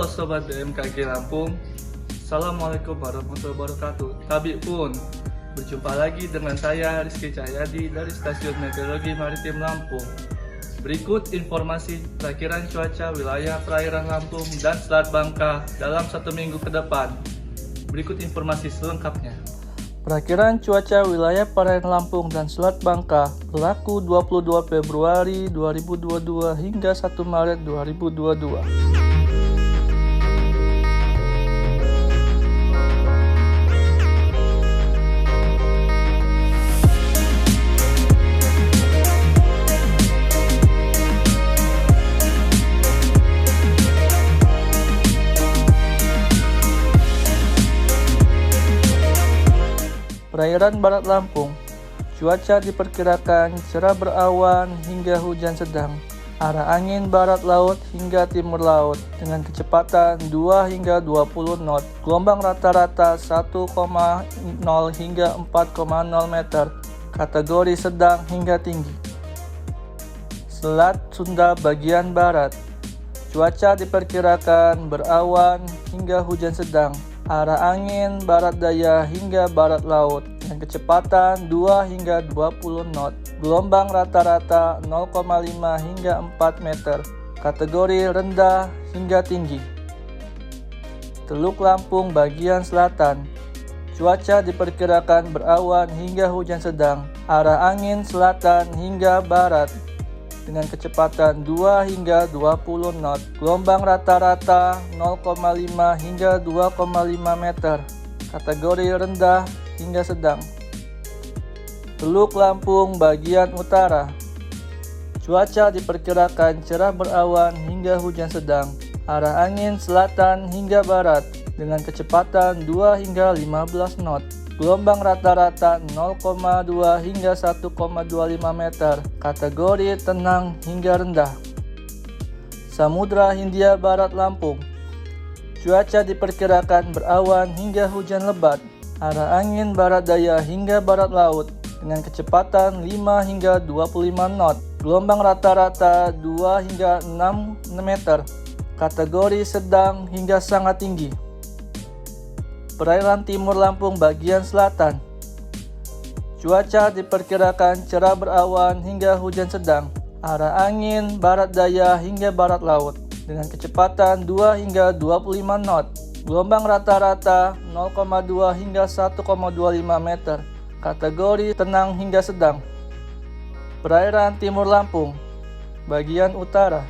Halo Sobat BMKG Lampung, Assalamualaikum warahmatullahi wabarakatuh. Tabik pun, berjumpa lagi dengan saya Rizky Cahyadi dari Stasiun Meteorologi Maritim Lampung. Berikut informasi perakiran cuaca wilayah perairan Lampung dan Selat Bangka dalam 1 minggu ke depan. Berikut informasi selengkapnya. Perakiran cuaca wilayah perairan Lampung dan Selat Bangka berlaku 22 Februari 2022 hingga 1 Maret 2022. Perairan Barat Lampung, cuaca diperkirakan cerah berawan hingga hujan sedang. Arah angin barat laut hingga timur laut dengan kecepatan 2 hingga 20 knot. Gelombang rata-rata 1,0 hingga 4,0 meter. Kategori sedang hingga tinggi. Selat Sunda bagian barat, cuaca diperkirakan berawan hingga hujan sedang. Arah angin barat daya hingga barat laut dengan kecepatan 2 hingga 20 knot. Gelombang rata-rata 0,5 hingga 4 meter. Kategori rendah hingga tinggi. Teluk Lampung bagian selatan, cuaca diperkirakan berawan hingga hujan sedang. Arah angin selatan hingga barat dengan kecepatan 2 hingga 20 knot. Gelombang rata-rata 0,5 hingga 2,5 meter. Kategori rendah hingga sedang. Teluk Lampung bagian utara, cuaca diperkirakan cerah berawan hingga hujan sedang. Arah angin selatan hingga barat dengan kecepatan 2 hingga 15 knot. Gelombang rata-rata 0,2 hingga 1,25 meter. Kategori tenang hingga rendah. Samudra Hindia Barat Lampung, cuaca diperkirakan berawan hingga hujan lebat. Arah angin barat daya hingga barat laut dengan kecepatan 5 hingga 25 knot. Gelombang rata-rata 2 hingga 6 meter. Kategori sedang hingga sangat tinggi. Perairan Timur Lampung bagian selatan, cuaca diperkirakan cerah berawan hingga hujan sedang. Arah angin barat daya hingga barat laut dengan kecepatan 2 hingga 25 knot. Gelombang rata-rata 0,2 hingga 1,25 meter. Kategori tenang hingga sedang. Perairan Timur Lampung bagian utara,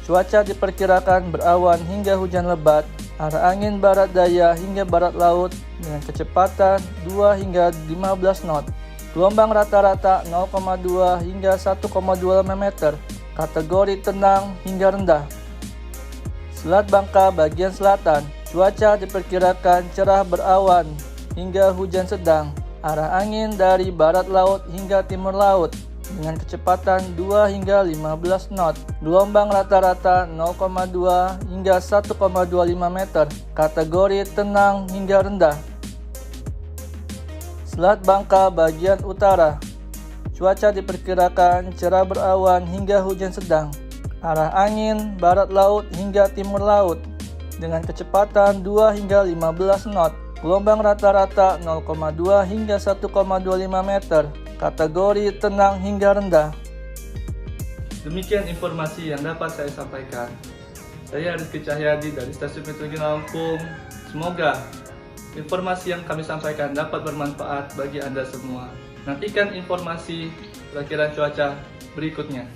cuaca diperkirakan berawan hingga hujan lebat. Arah angin barat daya hingga barat laut dengan kecepatan 2 hingga 15 knot. Gelombang rata-rata 0,2 hingga 1,25 meter. Kategori tenang hingga rendah. Selat Bangka bagian selatan, cuaca diperkirakan cerah berawan hingga hujan sedang. Arah angin dari barat laut hingga timur laut dengan kecepatan 2 hingga 15 knot. Gelombang rata-rata 0,2 hingga 1,25 meter. Kategori tenang hingga rendah. Selat Bangka bagian utara, cuaca diperkirakan cerah berawan hingga hujan sedang. Arah angin barat laut hingga timur laut dengan kecepatan 2 hingga 15 knot. Gelombang rata-rata 0,2 hingga 1,25 meter. Kategori tenang hingga rendah. Demikian informasi yang dapat saya sampaikan. Saya Rizky Cahyadi dari Stasiun Meteorologi Lampung. Semoga informasi yang kami sampaikan dapat bermanfaat bagi Anda semua. Nantikan informasi perakiran cuaca berikutnya.